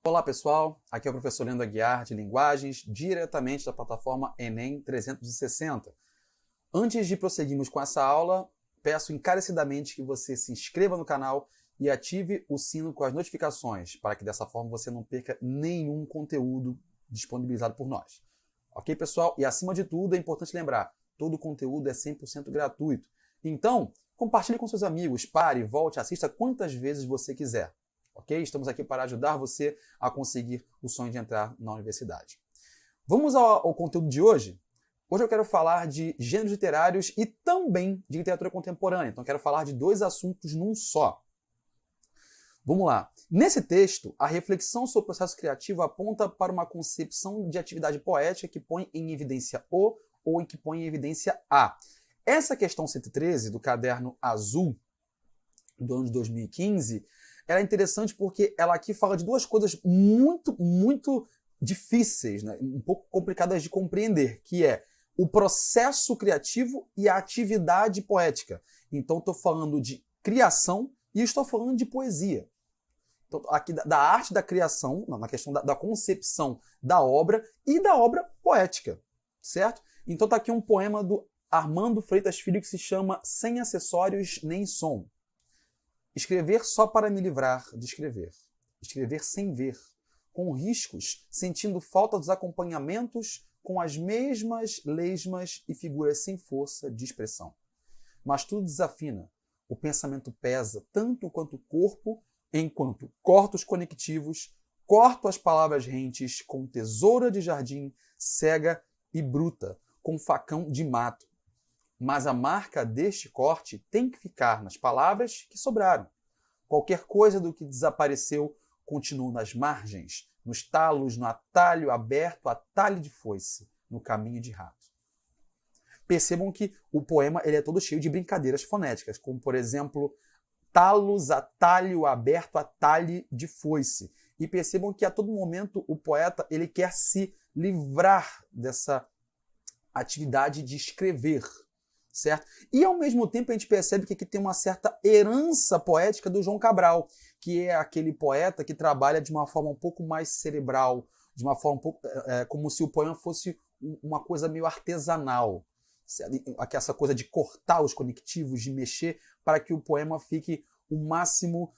Olá pessoal, aqui é o professor Leandro Aguiar de Linguagens, diretamente da plataforma Enem 360. Antes de prosseguirmos com essa aula, peço encarecidamente que você se inscreva no canal e ative o sino com as notificações, para que dessa forma você não perca nenhum conteúdo disponibilizado por nós. Ok, pessoal? E acima de tudo, é importante lembrar, todo o conteúdo é 100% gratuito. Então, compartilhe com seus amigos, pare, volte, assista quantas vezes você quiser. Ok? Estamos aqui para ajudar você a conseguir o sonho de entrar na universidade. Vamos ao conteúdo de hoje? Hoje eu quero falar de gêneros literários e também de literatura contemporânea. Então eu quero falar de dois assuntos num só. Vamos lá. Nesse texto, a reflexão sobre o processo criativo aponta para uma concepção de atividade poética que põe em evidência o ou que põe em evidência a. Essa questão 113 do caderno azul do ano de 2015, ela é interessante porque ela aqui fala de duas coisas muito difíceis, né? Um pouco complicadas de compreender, que é o processo criativo e a atividade poética. Então, estou falando de criação e estou falando de poesia. Então, aqui da arte da criação, na questão da concepção da obra e da obra poética, certo? Então, está aqui um poema do Armando Freitas Filho que se chama Sem Acessórios Nem Som. Escrever só para me livrar de escrever. Escrever sem ver, com riscos, sentindo falta dos acompanhamentos, com as mesmas lesmas e figuras sem força de expressão. Mas tudo desafina. O pensamento pesa tanto quanto o corpo, enquanto corto os conectivos, corto as palavras rentes com tesoura de jardim, cega e bruta, com facão de mato. Mas a marca deste corte tem que ficar nas palavras que sobraram. Qualquer coisa do que desapareceu continua nas margens, nos talos, no atalho aberto, atalho de foice, no caminho de rato. Percebam que o poema ele é todo cheio de brincadeiras fonéticas, como, por exemplo, talos, atalho aberto, atalho de foice. E percebam que a todo momento o poeta ele quer se livrar dessa atividade de escrever. Certo? E ao mesmo tempo a gente percebe que aqui tem uma certa herança poética do João Cabral, que é aquele poeta que trabalha de uma forma um pouco mais cerebral, de uma forma um pouco como se o poema fosse uma coisa meio artesanal. Essa coisa de cortar os conectivos, de mexer para que o poema fique o máximo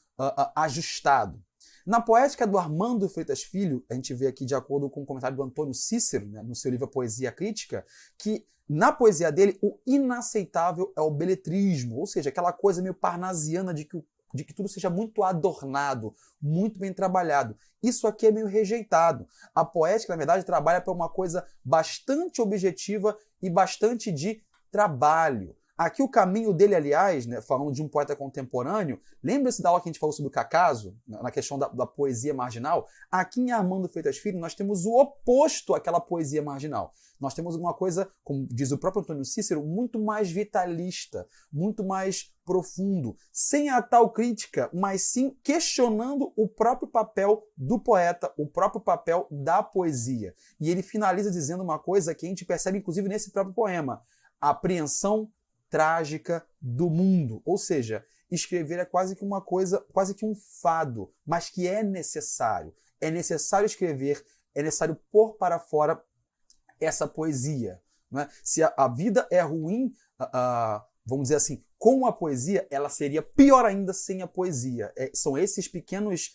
ajustado. Na poética do Armando Freitas Filho, a gente vê aqui, de acordo com o comentário do Antônio Cícero, né, no seu livro Poesia Crítica, que na poesia dele o inaceitável é o beletrismo, ou seja, aquela coisa meio parnasiana de que tudo seja muito adornado, muito bem trabalhado. Isso aqui é meio rejeitado. A poética, na verdade, trabalha para uma coisa bastante objetiva e bastante de trabalho. Aqui o caminho dele, aliás, né, falando de um poeta contemporâneo, lembra-se da aula que a gente falou sobre o Cacaso, na questão da poesia marginal? Aqui em Armando Freitas Filho nós temos o oposto àquela poesia marginal. Nós temos uma coisa, como diz o próprio Antônio Cícero, muito mais vitalista, muito mais profundo, sem a tal crítica, mas sim questionando o próprio papel do poeta, o próprio papel da poesia. E ele finaliza dizendo uma coisa que a gente percebe inclusive nesse próprio poema: a apreensão trágica do mundo. Ou seja, escrever é quase que uma coisa, quase que um fado, mas que é necessário. É necessário escrever, é necessário pôr para fora essa poesia. Não é? Se a vida é ruim, vamos dizer assim, com a poesia, ela seria pior ainda sem a poesia. São essas pequenas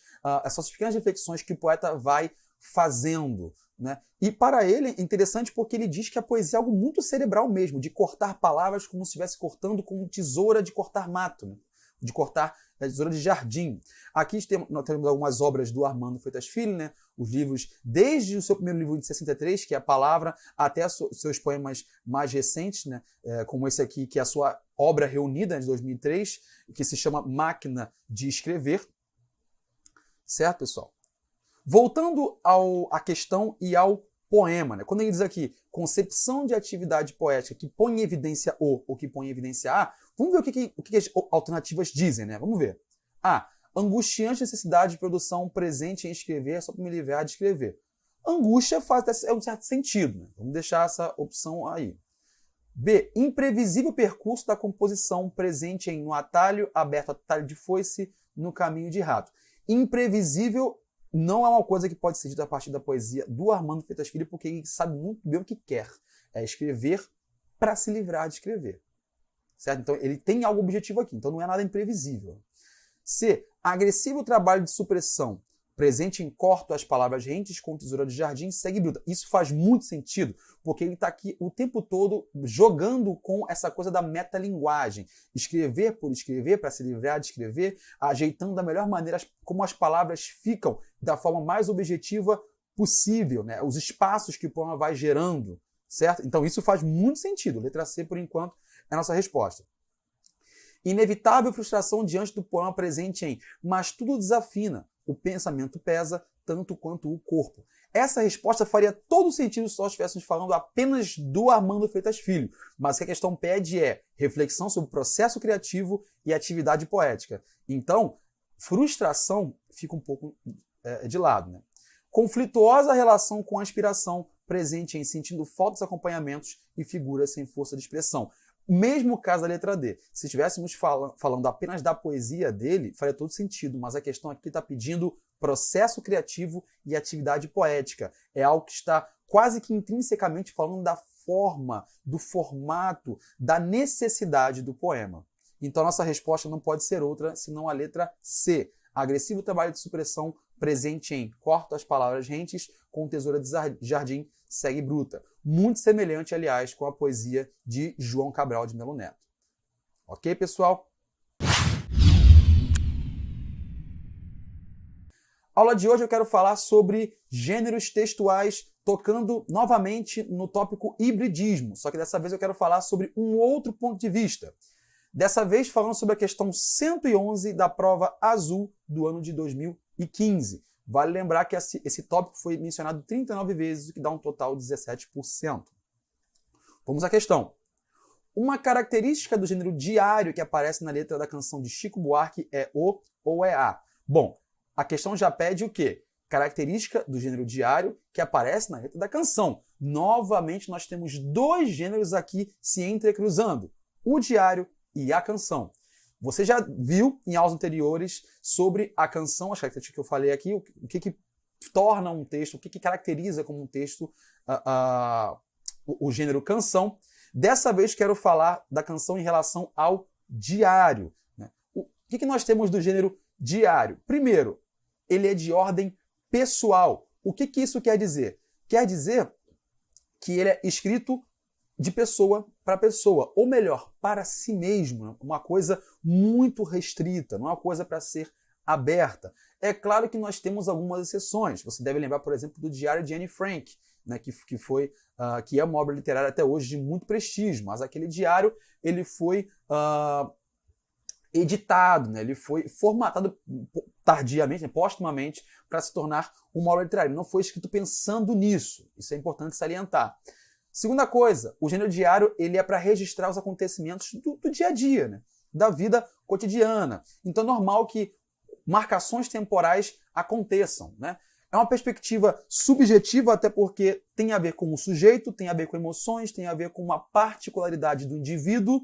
reflexões que o poeta vai fazendo. Né? E para ele é interessante porque ele diz que a poesia é algo muito cerebral mesmo, de cortar palavras como se estivesse cortando com tesoura de cortar mato, né? De cortar tesoura de jardim. Aqui nós temos algumas obras do Armando Freitas Filho, né? Os livros, desde o seu primeiro livro de 63, que é a Palavra, até seus poemas mais recentes, né? Como esse aqui, que é a sua obra reunida de 2003, que se chama Máquina de Escrever. Certo, pessoal? Voltando à questão e ao poema, né? Quando ele diz aqui, concepção de atividade poética que põe em evidência o ou que põe em evidência a, vamos ver o que as alternativas dizem, né? Vamos ver. A. Angustiante necessidade de produção presente em escrever só para me livrar de escrever. Angústia é um certo sentido, né? Vamos deixar essa opção aí. B. Imprevisível percurso da composição presente em no atalho, aberto atalho de foice, no caminho de rato. Imprevisível não é uma coisa que pode ser dita a partir da poesia do Armando Freitas Filho, porque ele sabe muito bem o que quer. É escrever para se livrar de escrever. Certo? Então, ele tem algo objetivo aqui, então não é nada imprevisível. C. Agressivo trabalho de supressão, presente em Corto as palavras rentes com tesoura de jardim, segue bruta. Isso faz muito sentido, porque ele está aqui o tempo todo jogando com essa coisa da metalinguagem. Escrever por escrever, para se livrar de escrever, ajeitando da melhor maneira como as palavras ficam da forma mais objetiva possível, né? Os espaços que o poema vai gerando, certo? Então isso faz muito sentido. Letra C, por enquanto, é a nossa resposta. Inevitável frustração diante do poema presente em mas tudo desafina, o pensamento pesa tanto quanto o corpo. Essa resposta faria todo sentido se nós estivéssemos falando apenas do Armando Freitas Filho, mas o que a questão pede é reflexão sobre o processo criativo e atividade poética. Então, frustração fica um pouco de lado, né? Conflituosa relação com a inspiração, presente em sentindo falta de acompanhamentos e figuras sem força de expressão. Mesmo caso da letra D. Se estivéssemos falando apenas da poesia dele, faria todo sentido, mas a questão aqui está pedindo processo criativo e atividade poética. É algo que está quase que intrinsecamente falando da forma, do formato, da necessidade do poema. Então nossa resposta não pode ser outra senão a letra C. Agressivo trabalho de supressão, presente em Corto as palavras rentes com tesoura de jardim, segue bruta. Muito semelhante, aliás, com a poesia de João Cabral de Melo Neto. Ok, pessoal? Aula de hoje eu quero falar sobre gêneros textuais, tocando novamente no tópico hibridismo, só que dessa vez eu quero falar sobre um outro ponto de vista. Dessa vez falando sobre a questão 111 da prova azul do ano de 2015. Vale lembrar que esse tópico foi mencionado 39 vezes, o que dá um total de 17%. Vamos à questão. Uma característica do gênero diário que aparece na letra da canção de Chico Buarque é o ou é a? Bom, a questão já pede o quê? Característica do gênero diário que aparece na letra da canção. Novamente, nós temos dois gêneros aqui se entrecruzando, o diário e a canção. Você já viu em aulas anteriores sobre a canção, as características que eu falei aqui, o que torna um texto, o que caracteriza como um texto o gênero canção. Dessa vez quero falar da canção em relação ao diário. Né? O que nós temos do gênero diário? Primeiro, ele é de ordem pessoal. O que isso quer dizer? Quer dizer que ele é escrito de pessoa para pessoa, ou melhor, para si mesmo, uma coisa muito restrita, não é uma coisa para ser aberta. É claro que nós temos algumas exceções. Você deve lembrar, por exemplo, do Diário de Anne Frank, né, que é uma obra literária até hoje de muito prestígio, mas aquele diário ele foi editado, né, ele foi formatado tardiamente, né, póstumamente, para se tornar uma obra literária. Ele não foi escrito pensando nisso. Isso é importante salientar. Segunda coisa, o gênero diário ele é para registrar os acontecimentos do dia a dia, né? Da vida cotidiana. Então é normal que marcações temporais aconteçam, né? É uma perspectiva subjetiva, até porque tem a ver com o sujeito, tem a ver com emoções, tem a ver com uma particularidade do indivíduo.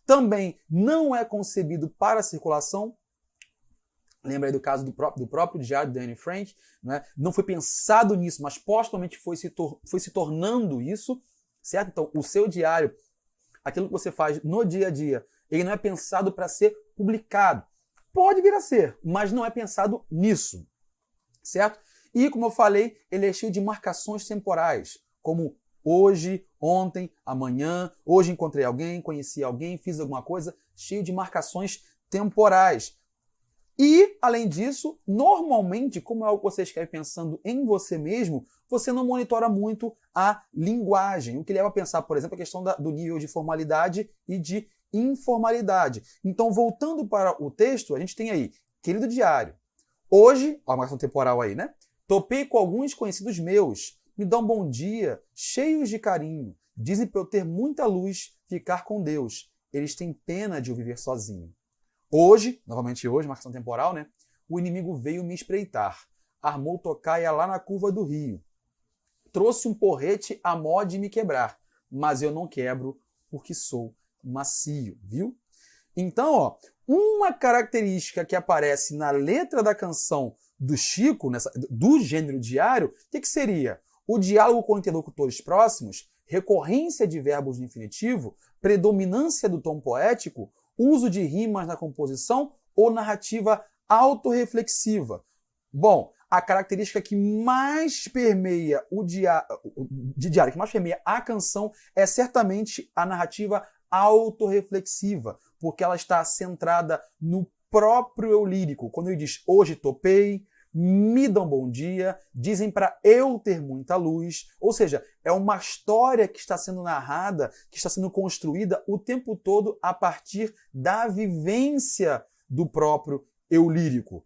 Também não é concebido para a circulação. Lembra aí do caso do próprio diário de Anne Frank, né? Não foi pensado nisso, mas postumamente foi se tornando isso, certo? Então, o seu diário, aquilo que você faz no dia a dia, ele não é pensado para ser publicado. Pode vir a ser, mas não é pensado nisso, certo? E, como eu falei, ele é cheio de marcações temporais, como hoje, ontem, amanhã, hoje encontrei alguém, conheci alguém, fiz alguma coisa, cheio de marcações temporais. E, além disso, normalmente, como é algo que você escreve pensando em você mesmo, você não monitora muito a linguagem, o que leva a pensar, por exemplo, a questão do nível de formalidade e de informalidade. Então, voltando para o texto, a gente tem aí, querido diário, hoje, ó, a marcação temporal aí, né? Topei com alguns conhecidos meus, me dão bom dia, cheios de carinho, dizem para eu ter muita luz, ficar com Deus, eles têm pena de eu viver sozinho. Hoje, novamente hoje, marcação temporal, né? O inimigo veio me espreitar, armou tocaia lá na curva do rio, trouxe um porrete a mó de me quebrar, mas eu não quebro porque sou macio, viu? Então, ó, uma característica que aparece na letra da canção do Chico, do gênero diário, o que seria? O diálogo com interlocutores próximos, recorrência de verbos no infinitivo, predominância do tom poético, uso de rimas na composição ou narrativa autorreflexiva. Bom, a característica que mais permeia diário, que mais permeia a canção é certamente a narrativa autorreflexiva, porque ela está centrada no próprio eu lírico. Quando ele diz, hoje topei, me dão bom dia, dizem para eu ter muita luz. Ou seja, é uma história que está sendo narrada, que está sendo construída o tempo todo a partir da vivência do próprio eu lírico.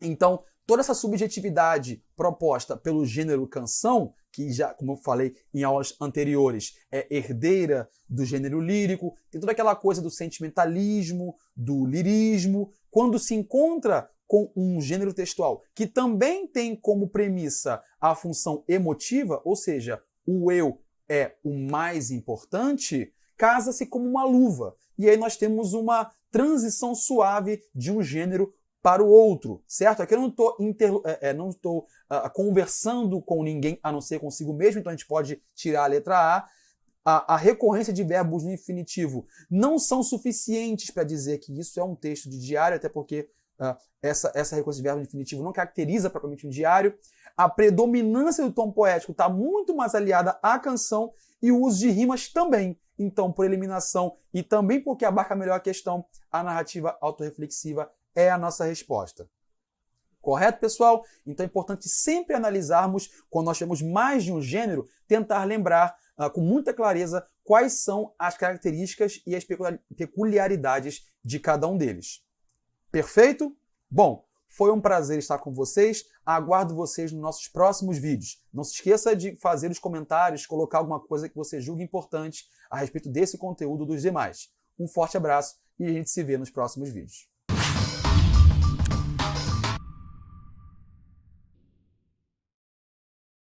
Então, toda essa subjetividade proposta pelo gênero canção, que já, como eu falei em aulas anteriores, é herdeira do gênero lírico, tem toda aquela coisa do sentimentalismo, do lirismo, quando se encontra com um gênero textual que também tem como premissa a função emotiva, ou seja, o eu é o mais importante, casa-se como uma luva. E aí nós temos uma transição suave de um gênero para o outro, certo? Aqui eu não estou conversando com ninguém a não ser consigo mesmo, então a gente pode tirar a letra A. A recorrência de verbos no infinitivo não são suficientes para dizer que isso é um texto de diário, até porque essa recorrência de verbos no infinitivo não caracteriza propriamente um diário. A predominância do tom poético está muito mais aliada à canção e o uso de rimas também. Então, por eliminação e também porque abarca melhor a questão, a narrativa autorreflexiva é a nossa resposta. Correto, pessoal? Então é importante sempre analisarmos, quando nós temos mais de um gênero, tentar lembrar com muita clareza quais são as características e as peculiaridades de cada um deles. Perfeito? Bom, foi um prazer estar com vocês. Aguardo vocês nos nossos próximos vídeos. Não se esqueça de fazer os comentários, colocar alguma coisa que você julgue importante a respeito desse conteúdo dos demais. Um forte abraço e a gente se vê nos próximos vídeos.